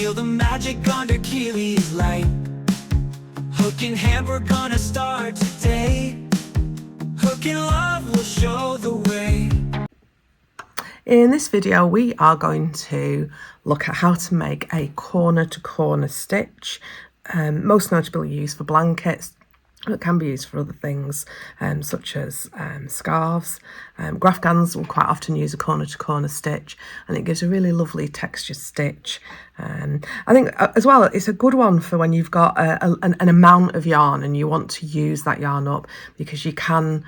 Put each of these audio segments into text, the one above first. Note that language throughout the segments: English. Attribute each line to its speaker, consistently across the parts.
Speaker 1: Feel the magic under Keely's light. Hook in hand, we're gonna start today. Hook in love will show the way.
Speaker 2: In this video, we are going to look at how to make a corner-to-corner stitch, most notably used for blankets. It can be used for other things, such as scarves. Graphgans will quite often use a corner-to-corner stitch, and it gives a really lovely textured stitch. I think as well, it's a good one for when you've got an amount of yarn and you want to use that yarn up, because you can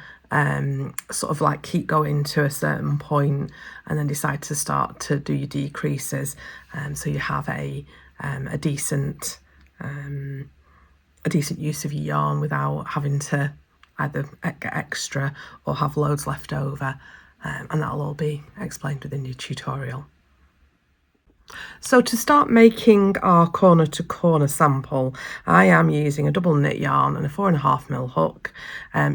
Speaker 2: sort of like keep going to a certain point and then decide to start to do your decreases, so you have a decent use of your yarn without having to either get extra or have loads left over, and that'll all be explained within your tutorial. So to start making our corner to corner sample, I am using a double knit yarn and a 4.5mm hook.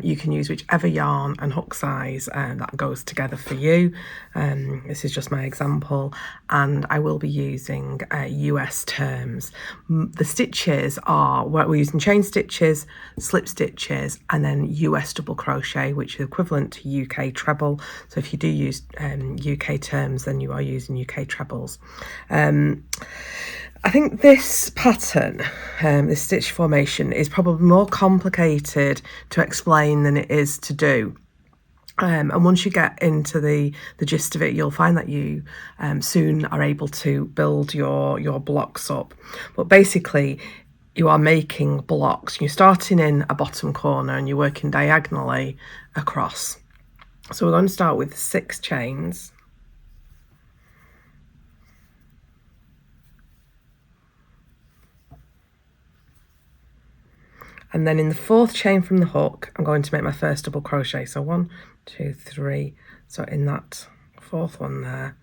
Speaker 2: You can use whichever yarn and hook size that goes together for you. This is just my example, and I will be using US terms. The stitches are, we're using chain stitches, slip stitches, and then US double crochet, which is equivalent to UK treble. So if you do use UK terms, then you are using UK trebles. I think this pattern, this stitch formation, is probably more complicated to explain than it is to do. And once you get into the gist of it, you'll find that you soon are able to build your blocks up. But basically, you are making blocks. You're starting in a bottom corner and you're working diagonally across. So we're going to start with 6 chains. And then in the 4th chain from the hook, I'm going to make my first double crochet. So 1, 2, 3. So in that 4th one there,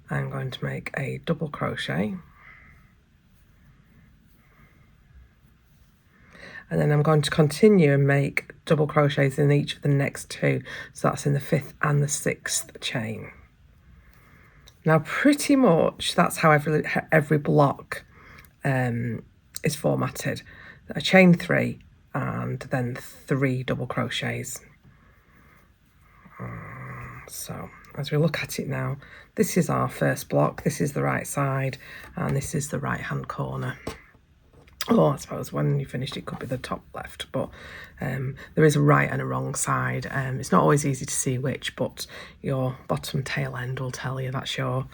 Speaker 2: I'm going to make a double crochet. And then I'm going to continue and make double crochets in each of the next 2. So that's in the 5th and the 6th chain. Now pretty much that's how every block is formatted. A chain 3 and then 3 double crochets. So as we look at it now, this is our first block, this is the right side, and this is the right hand corner. Oh, I suppose when you finished it could be the top left, but there is a right and a wrong side. It's not always easy to see which, but your bottom tail end will tell you that's your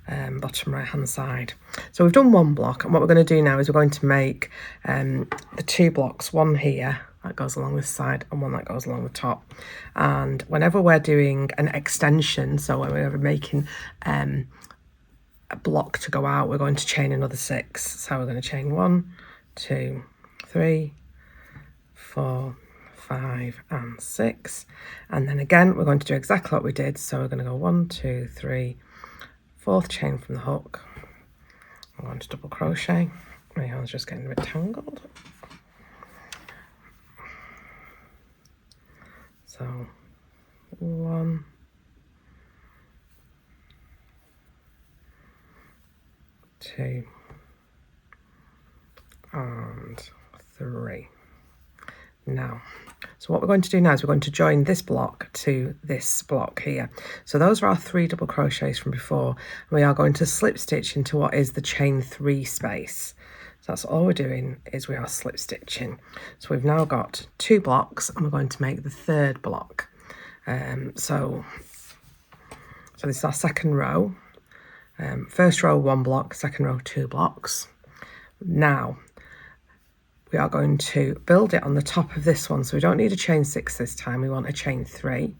Speaker 2: bottom right hand side. So we've done one block, and what we're going to do now is we're going to make the 2 blocks, one here that goes along this side and one that goes along the top. And whenever we're doing an extension, so when we're making a block to go out, we're going to chain another 6. So we're going to chain 1, 2, 3, 4, 5 and 6, and then again we're going to do exactly what we did. So we're going to go 1, 2, 3, 4th chain from the hook. I'm going to double crochet. My yarn's just getting a bit tangled. So 1, 2 and 3. Now, so what we're going to do now is we're going to join this block to this block here. So those are our 3 double crochets from before, and we are going to slip stitch into what is the chain 3 space. So that's all we're doing, is we are slip stitching. So we've now got 2 blocks, and we're going to make the 3rd block. So this is our 2nd row. First row 1 block, 2nd row 2 blocks. Now we are going to build it on the top of this one. So we don't need a chain 6 this time, we want a chain 3.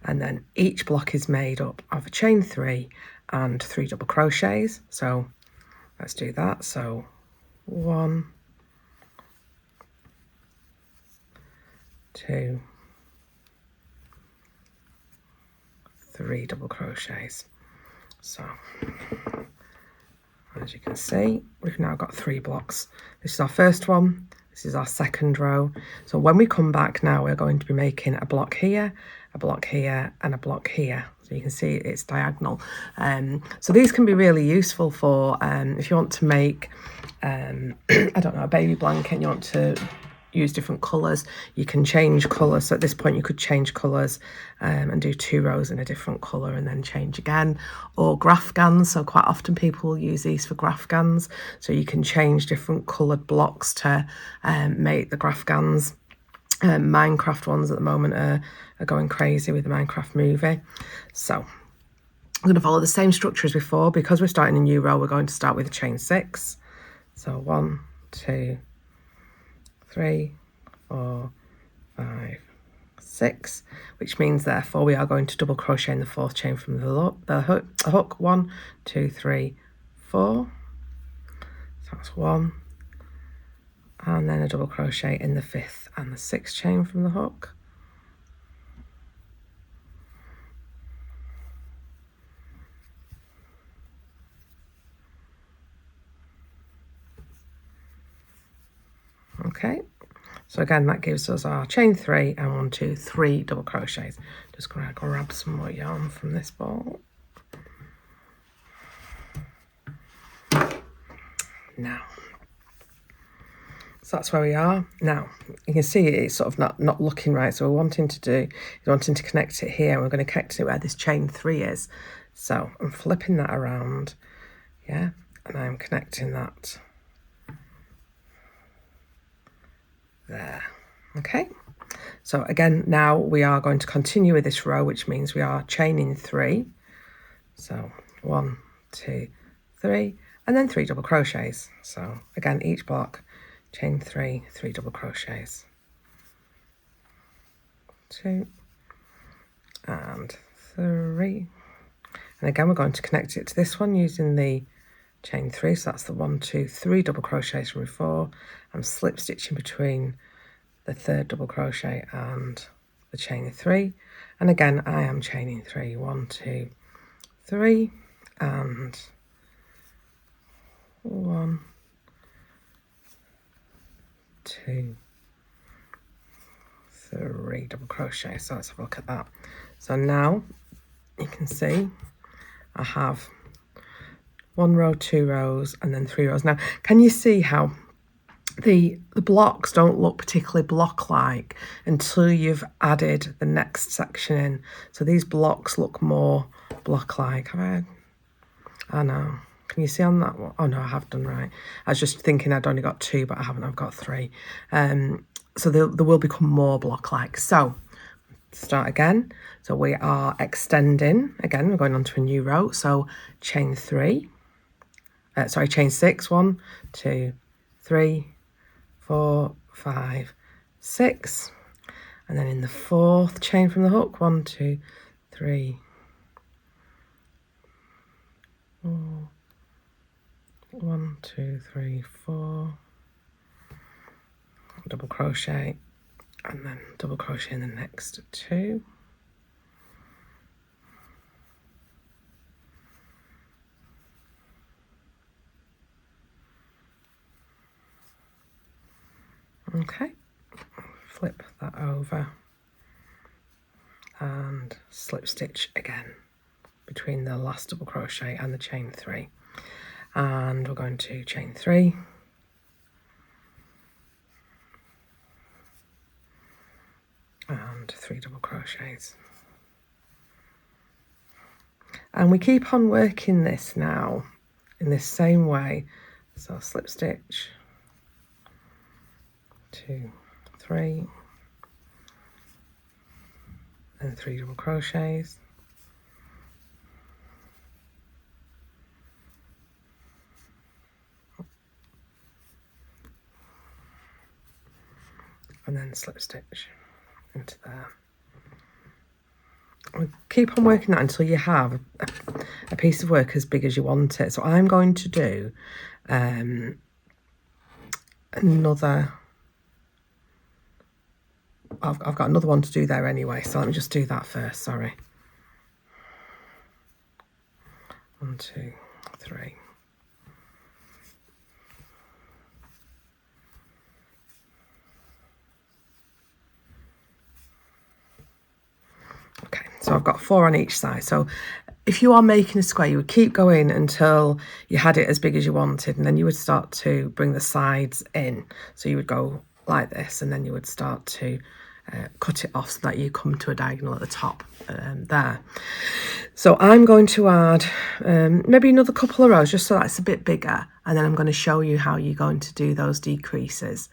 Speaker 2: And then each block is made up of a chain 3 and 3 double crochets. So let's do that. So 1, 2, 3 double crochets. So as you can see, we've now got 3 blocks. This is our first one, this is our 2nd row. So when we come back now, we're going to be making a block here a block here, and a block here. So you can see it's diagonal. So these can be really useful for if you want to make, I don't know, a baby blanket and you want to use different colours, you can change colours. So at this point you could change colours and do 2 rows in a different colour and then change again. Or graphgans, so quite often people will use these for graphgans. So you can change different coloured blocks to make the graphgans. Minecraft ones at the moment are going crazy with the Minecraft movie. So I'm going to follow the same structure as before. Because we're starting a new row, we're going to start with a chain 6. So 1, 2, 3, 4, 5, 6, which means therefore we are going to double crochet in the 4th chain from the hook. 1, 2, 3, 4. So that's 1. And then a double crochet in the 5th and the 6th chain from the hook. Okay, so again that gives us our chain 3 and 1, 2, 3 double crochets. Just going to grab some more yarn from this ball. Now, so that's where we are. Now you can see it's sort of not looking right, so we're wanting to connect it here. We're going to connect it where this chain 3 is. So I'm flipping that around, yeah, and I'm connecting that there. Okay, so again now we are going to continue with this row, which means we are chaining 3. So 1, 2, 3, and then 3 double crochets. So again, each block, chain 3, 3 double crochets, 2 and 3, and again we're going to connect it to this one using the chain 3. So that's the 1, 2, 3 double crochets from before. I'm slip stitching between the 3rd double crochet and the chain 3, and again I am chaining 3, 1, 2, 3, and 1, 2, 3 double crochet. So let's have a look at that. So now you can see I have 1 row, 2 rows, and then 3 rows. Now can you see how the blocks don't look particularly block-like until you've added the next section in? So these blocks look more block-like. Oh no, can you see on that one? Oh no, I have done right. I was just thinking I'd only got 2, but I haven't, I've got 3. So they will become more block-like. So start again. So we are extending again, we're going on to a new row. So chain 3, chain 6, 1, 2, 3, 4, 5, 6, and then in the 4th chain from the hook, 1, 2, 3, 4, 1, 2, 3, 4, double crochet, and then double crochet in the next 2. Okay, flip that over and slip stitch again between the last double crochet and the chain 3, and we're going to chain 3, and 3 double crochets, and we keep on working this now in this same way. So slip stitch, 2, 3, and 3 double crochets, and then slip stitch into there. And keep on working that until you have a piece of work as big as you want it. So I'm going to do another, I've got another one to do there anyway, so let me just do that first, sorry. 1, 2, 3. I've got 4 on each side. So if you are making a square, you would keep going until you had it as big as you wanted, and then you would start to bring the sides in. So you would go like this, and then you would start to cut it off so that you come to a diagonal at the top there. So I'm going to add maybe another couple of rows just so that's a bit bigger, and then I'm going to show you how you're going to do those decreases.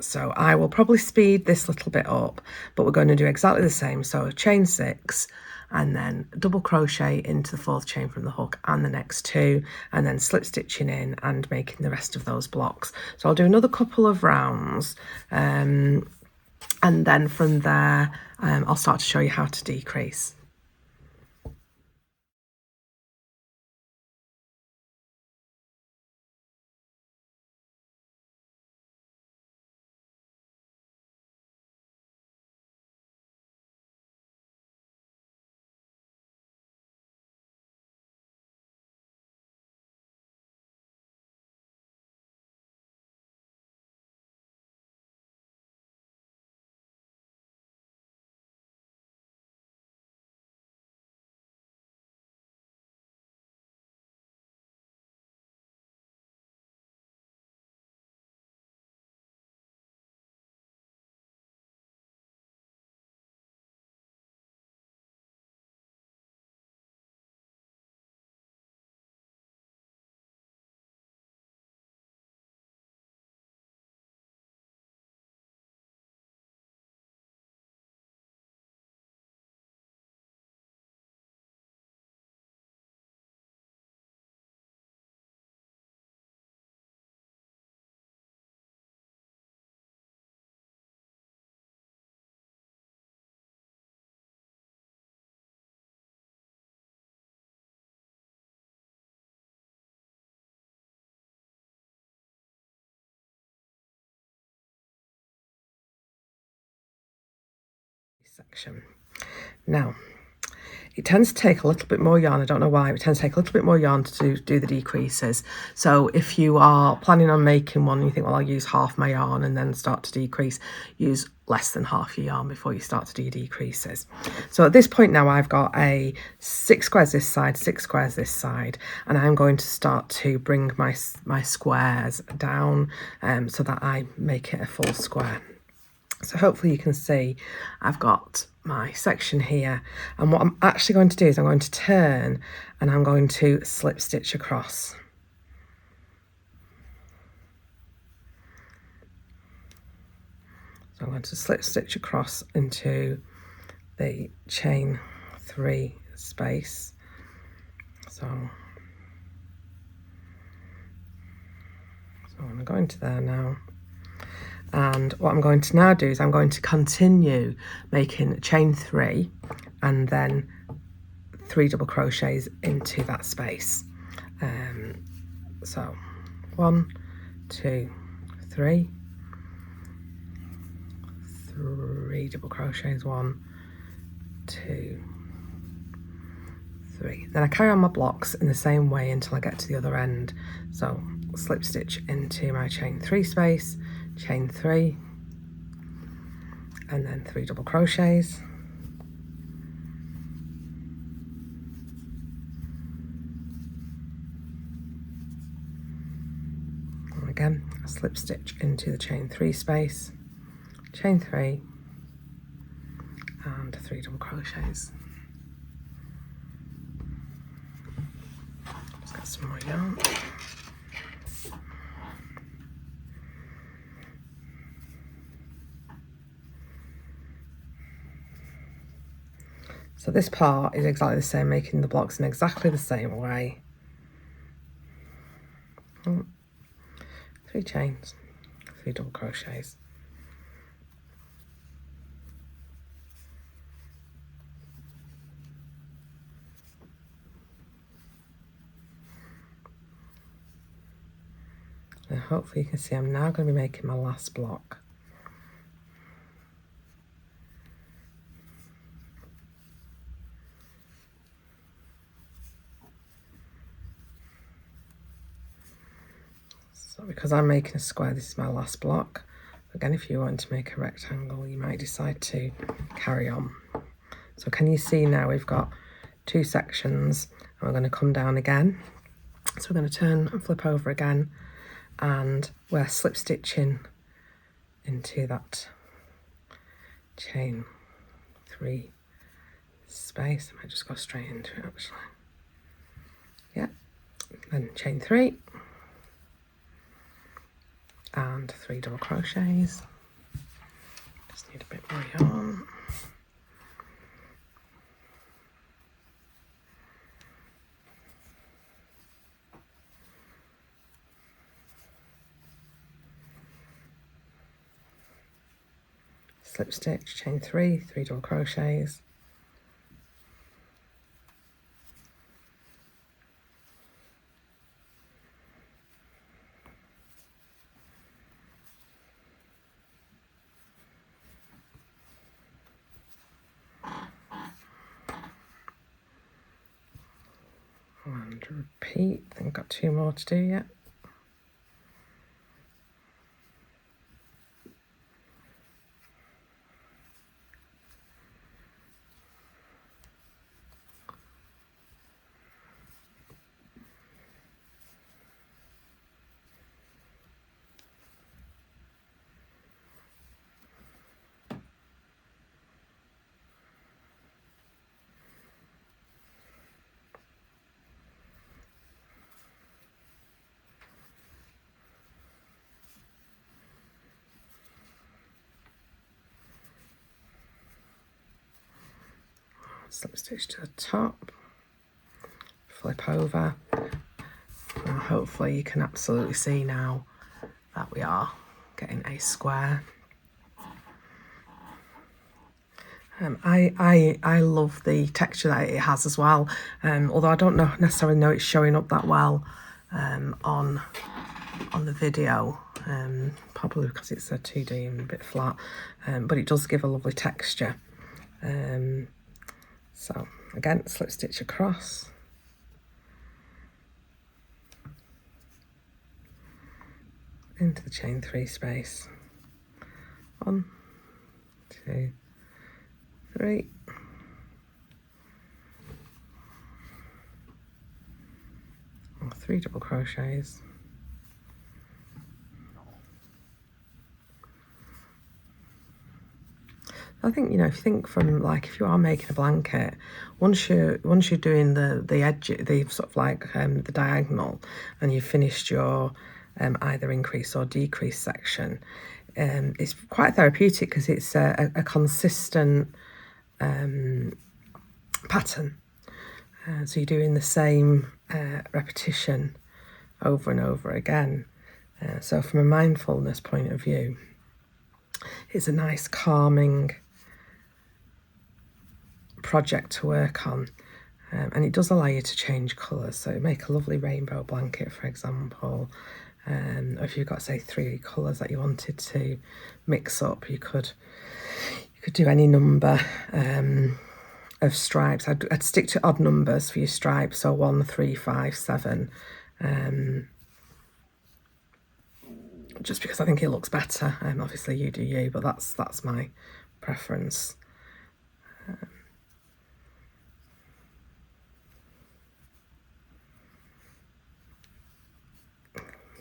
Speaker 2: So I will probably speed this little bit up, but we're going to do exactly the same. So chain 6 and then double crochet into the 4th chain from the hook and the next 2, and then slip stitching in and making the rest of those blocks. So I'll do another couple of rounds, and then from there I'll start to show you how to decrease. Section. Now, it tends to take a little bit more yarn. I don't know why. It tends to take a little bit more yarn to do the decreases. So if you are planning on making one and you think, well, I'll use half my yarn and then start to decrease, use less than half your yarn before you start to do your decreases. So at this point now, I've got a 6 squares this side, 6 squares this side, and I'm going to start to bring my squares down so that I make it a full square. So hopefully you can see I've got my section here, and what I'm actually going to do is I'm going to turn and I'm going to slip stitch across. So I'm going to slip stitch across into the chain 3 space. So I'm going to there now. And what I'm going to now do is I'm going to continue making chain 3 and then 3 double crochets into that space. So 1, 2, 3, 3 double crochets, 1, 2, 3. Then I carry on my blocks in the same way until I get to the other end. So slip stitch into my chain 3 space, chain 3, and then 3 double crochets, and again a slip stitch into the chain 3 space, chain 3, and 3 double crochets. Just got some more yarn. So this part is exactly the same, making the blocks in exactly the same way. 3 chains, 3 double crochets. And hopefully you can see I'm now going to be making my last block. So because I'm making a square, this is my last block. Again, if you want to make a rectangle, you might decide to carry on. So can you see now we've got 2 sections, and we're going to come down again. So we're going to turn and flip over again, and we're slip stitching into that chain 3 space. I might just go straight into it actually. Yeah, then chain 3 and 3 double crochets. Just need a bit more yarn. Slip stitch, chain 3, 3 double crochets. And repeat. I think I've got 2 more to do yet. Slip stitch to the top, flip over. Now hopefully you can absolutely see now that we are getting a square. I love the texture that it has as well, although I don't necessarily know it's showing up that well on the video, probably because it's a 2D and a bit flat, but it does give a lovely texture. So again, slip stitch across, into the chain 3 space, 1, 2, 3, or 3 double crochets, I think, you know, if you think from, like, if you are making a blanket, once you're doing the edge, the sort of like the diagonal, and you've finished your either increase or decrease section, it's quite therapeutic because it's a consistent pattern. So you're doing the same repetition over and over again. So from a mindfulness point of view, it's a nice calming project to work on, and it does allow you to change colours. So make a lovely rainbow blanket, for example, or if you've got, say, 3 colours that you wanted to mix up, you could do any number of stripes. I'd stick to odd numbers for your stripes, so 1, 3, 5, 7, just because I think it looks better. Obviously you do you, but that's my preference.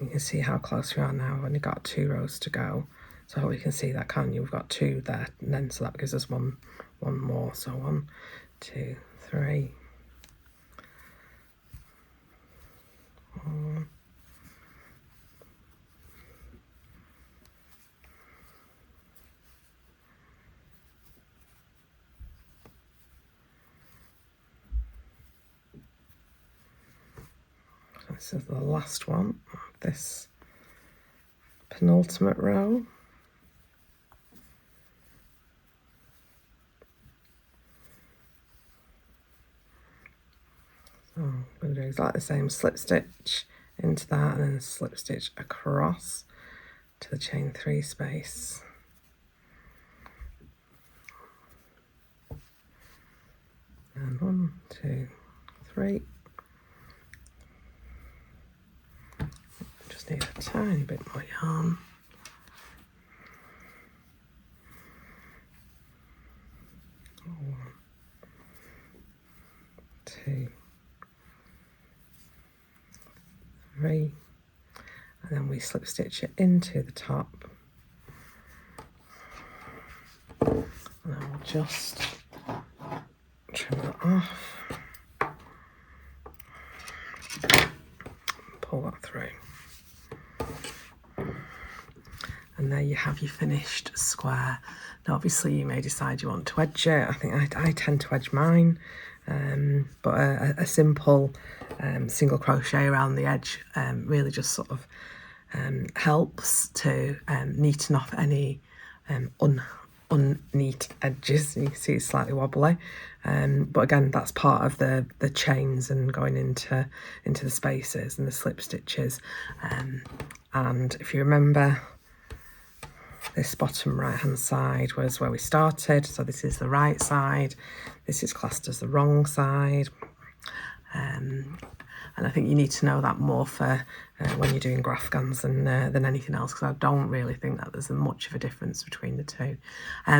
Speaker 2: You can see how close we are now. We've only got 2 rows to go. So I hope you can see that, can't you? We've got 2 there, and then so that gives us one more. So 1, 2, 3. 1. This is the last one of this penultimate row. So I'm going to do exactly the same, slip stitch into that and then slip stitch across to the chain 3 space. And 1, 2, 3. Just need a tiny bit more yarn. 2, 3, and then we slip stitch it into the top, and then we'll just trim that off, pull that through, and there you have your finished square. Now obviously you may decide you want to edge it. I think I tend to edge mine, but a simple single crochet around the edge really just sort of helps to neaten off any unneat edges. You can see it's slightly wobbly, but again, that's part of the chains and going into the spaces and the slip stitches. And if you remember, this bottom right hand side was where we started, so this is the right side, this is classed as the wrong side, and I think you need to know that more for when you're doing graphgans than anything else, because I don't really think that there's much of a difference between the two.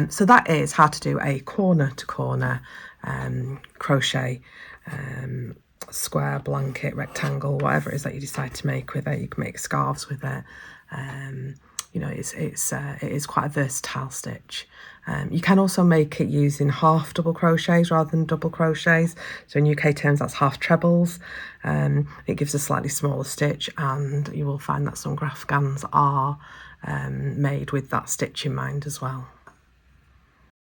Speaker 2: So that is how to do a corner to corner crochet square, blanket, rectangle, whatever it is that you decide to make with it. You can make scarves with it. You know, it is quite a versatile stitch. You can also make it using half double crochets rather than double crochets. So in UK terms, that's half trebles. It gives a slightly smaller stitch, and you will find that some graphgans are made with that stitch in mind as well.